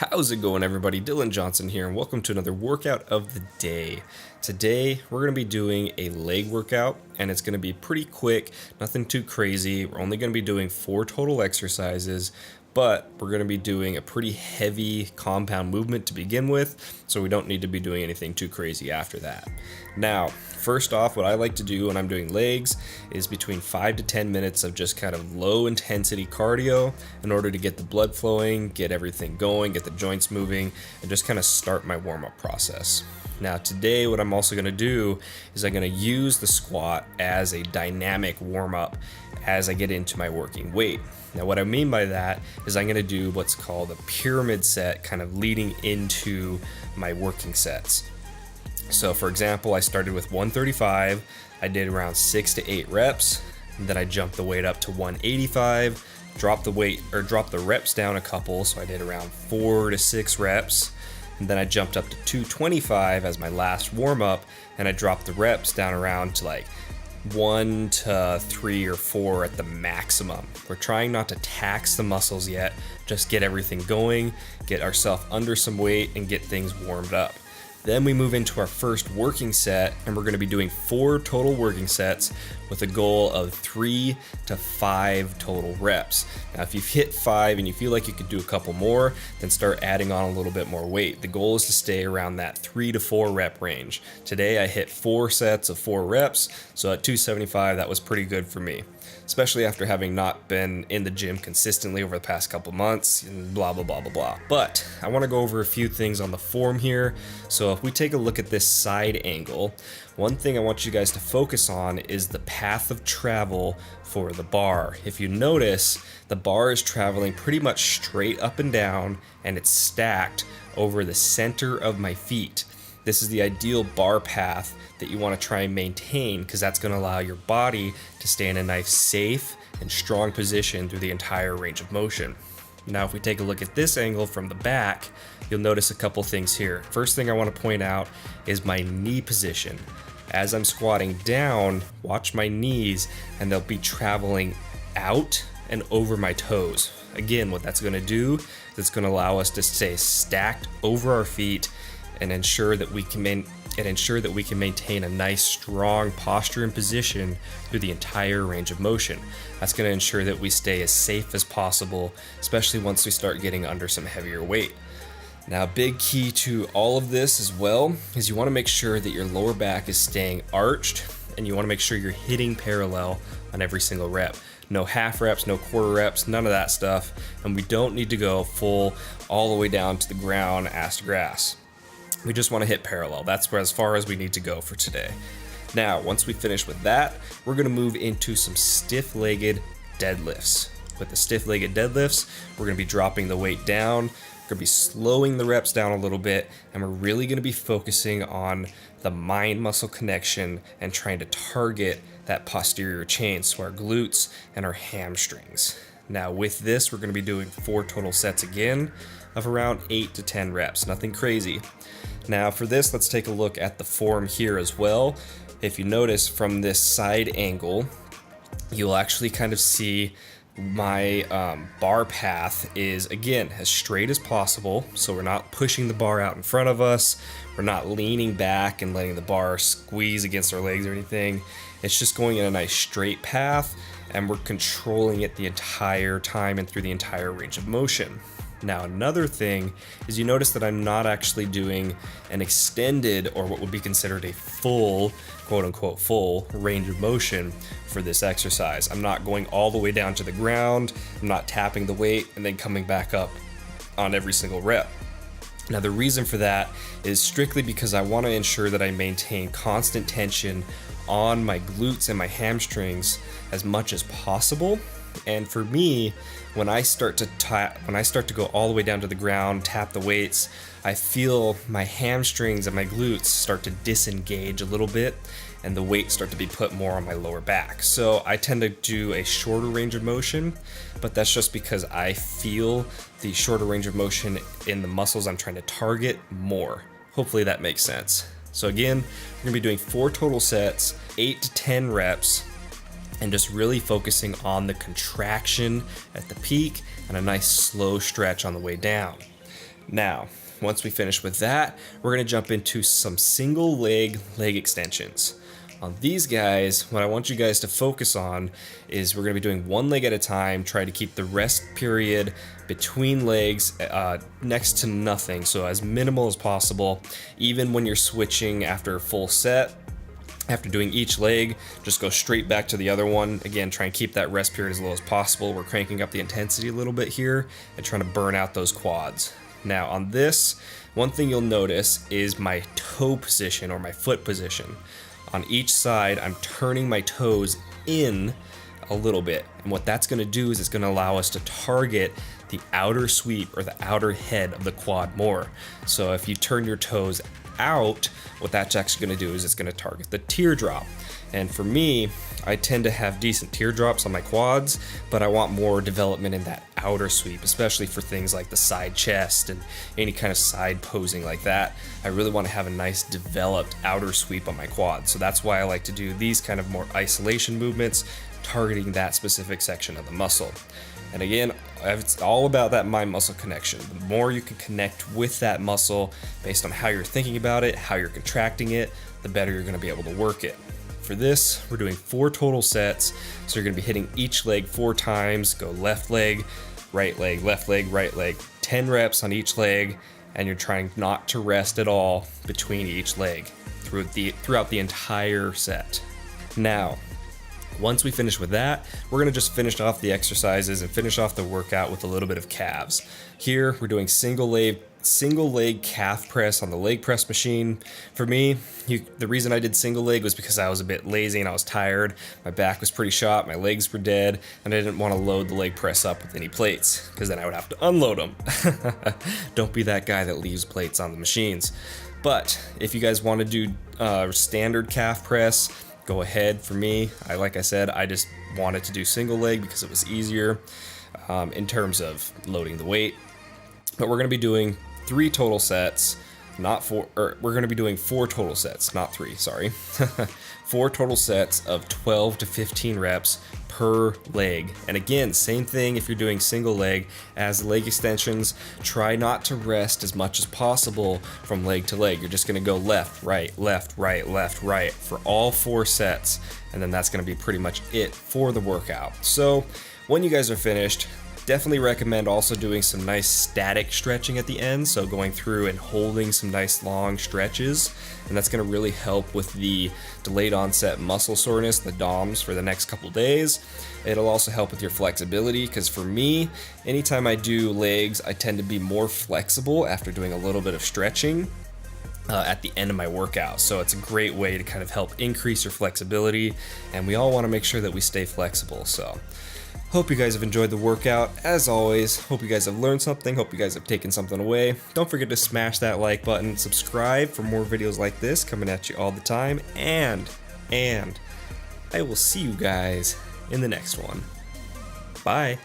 How's it going, everybody? Dylan Johnson here, and welcome to another workout of the day. Today, we're going to be doing a leg workout, and it's going to be pretty quick, nothing too crazy. We're only going to be doing 4 total exercises, but we're going to be doing a pretty heavy compound movement to begin with, so we don't need to be doing anything too crazy after that. Now, first off, what I like to do when I'm doing legs is between 5 to 10 minutes of just kind of low intensity cardio in order to get the blood flowing, get everything going, get the joints moving, and just kind of start my warm-up process. Now today, what I'm also going to do is I'm going to use the squat as a dynamic warm-up as I get into my working weight. Now what I mean by that is I'm going to do what's called a pyramid set, kind of leading into my working sets. So for example, I started with 135, I did around 6 to 8 reps, and then I jumped the weight up to 185, dropped the reps down a couple, so I did around 4 to 6 reps, and then I jumped up to 225 as my last warm-up, and I dropped the reps down around to like 1 to 3 or 4 at the maximum. We're trying not to tax the muscles yet, just get everything going, get ourselves under some weight, and get things warmed up. Then we move into our first working set, and we're going to be doing 4 total working sets with a goal of 3 to 5 total reps. Now, if you've hit 5 and you feel like you could do a couple more, then start adding on a little bit more weight. The goal is to stay around that 3 to 4 rep range. Today, I hit 4 sets of 4 reps, so at 275, that was pretty good for me, especially after having not been in the gym consistently over the past couple months and blah, blah, blah, blah, blah. But I want to go over a few things on the form here. So if we take a look at this side angle, one thing I want you guys to focus on is the path of travel for the bar. If you notice, the bar is traveling pretty much straight up and down, and it's stacked over the center of my feet. This is the ideal bar path that you want to try and maintain, because that's going to allow your body to stay in a nice, safe, and strong position through the entire range of motion. Now, if we take a look at this angle from the back, you'll notice a couple things here. First thing I want to point out is my knee position. As I'm squatting down, watch my knees, and they'll be traveling out and over my toes. Again, what that's going to do is it's going to allow us to stay stacked over our feet and ensure that we can maintain a nice, strong posture and position through the entire range of motion. That's going to ensure that we stay as safe as possible, especially once we start getting under some heavier weight. Now, a big key to all of this as well is you want to make sure that your lower back is staying arched, and you want to make sure you're hitting parallel on every single rep. No half reps, no quarter reps, none of that stuff, and we don't need to go full all the way down to the ground, ass to grass. We just want to hit parallel. That's as far as we need to go for today. Now, once we finish with that, we're going to move into some stiff-legged deadlifts. With the stiff-legged deadlifts, we're going to be dropping the weight down, we're going to be slowing the reps down a little bit, and we're really going to be focusing on the mind-muscle connection and trying to target that posterior chain, so our glutes and our hamstrings. Now, with this, we're going to be doing 4 total sets again of around 8 to 10 reps, nothing crazy. Now for this, let's take a look at the form here as well. If you notice from this side angle, you'll actually kind of see my bar path is, again, as straight as possible. So we're not pushing the bar out in front of us. We're not leaning back and letting the bar squeeze against our legs or anything. It's just going in a nice straight path, and we're controlling it the entire time and through the entire range of motion. Now, another thing is you notice that I'm not actually doing an extended, or what would be considered a full, quote unquote, full range of motion for this exercise. I'm not going all the way down to the ground. I'm not tapping the weight and then coming back up on every single rep. Now, the reason for that is strictly because I want to ensure that I maintain constant tension on my glutes and my hamstrings as much as possible. And for me, when I start to go all the way down to the ground, tap the weights, I feel my hamstrings and my glutes start to disengage a little bit, and the weight start to be put more on my lower back. So I tend to do a shorter range of motion, but that's just because I feel the shorter range of motion in the muscles I'm trying to target more. Hopefully that makes sense. So again, we're gonna be doing 4 total sets, 8 to 10 reps, and just really focusing on the contraction at the peak and a nice slow stretch on the way down. Now, once we finish with that, we're gonna jump into some single leg extensions. On these guys, what I want you guys to focus on is we're gonna be doing one leg at a time, try to keep the rest period between legs next to nothing, so as minimal as possible. Even when you're switching after a full set, after doing each leg, just go straight back to the other one. Again, try and keep that rest period as low as possible. We're cranking up the intensity a little bit here and trying to burn out those quads. Now on this, one thing you'll notice is my toe position or my foot position. On each side, I'm turning my toes in a little bit. And what that's gonna do is it's gonna allow us to target the outer sweep or the outer head of the quad more. So if you turn your toes out, what that's actually gonna do is it's gonna target the teardrop. And for me, I tend to have decent teardrops on my quads, but I want more development in that outer sweep, especially for things like the side chest and any kind of side posing like that. I really want to have a nice developed outer sweep on my quads. So that's why I like to do these kind of more isolation movements, targeting that specific section of the muscle. And again, it's all about that mind-muscle connection. The more you can connect with that muscle based on how you're thinking about it, how you're contracting it, the better you're gonna be able to work it. For this, we're doing 4 total sets. So you're gonna be hitting each leg 4 times, go left leg, right leg, right leg, 10 reps on each leg, and you're trying not to rest at all between each leg throughout the entire set. Now, once we finish with that, we're gonna just finish off the exercises and finish off the workout with a little bit of calves. Here, we're doing single leg calf press on the leg press machine. For me, the reason I did single leg was because I was a bit lazy and I was tired. My back was pretty shot, my legs were dead, and I didn't want to load the leg press up with any plates because then I would have to unload them. Don't be that guy that leaves plates on the machines. But if you guys want to do standard calf press, go ahead. For me, like I said, I just wanted to do single leg because it was easier in terms of loading the weight. But we're going to be doing 3 total sets, not 4, or we're going to be doing 4 total sets, not 3, sorry. 4 total sets of 12 to 15 reps per leg. And again, same thing if you're doing single leg. As leg extensions, try not to rest as much as possible from leg to leg. You're just going to go left, right, left, right, left, right for all 4 sets. And then that's going to be pretty much it for the workout. So when you guys are finished, definitely recommend also doing some nice static stretching at the end, so going through and holding some nice long stretches, and that's going to really help with the delayed onset muscle soreness, the DOMS, for the next couple days. It'll also help with your flexibility, because for me, anytime I do legs, I tend to be more flexible after doing a little bit of stretching at the end of my workout. So it's a great way to kind of help increase your flexibility, and we all want to make sure that we stay flexible. So hope you guys have enjoyed the workout. As always, hope you guys have learned something, hope you guys have taken something away. Don't forget to smash that like button, subscribe for more videos like this coming at you all the time, and I will see you guys in the next one. Bye.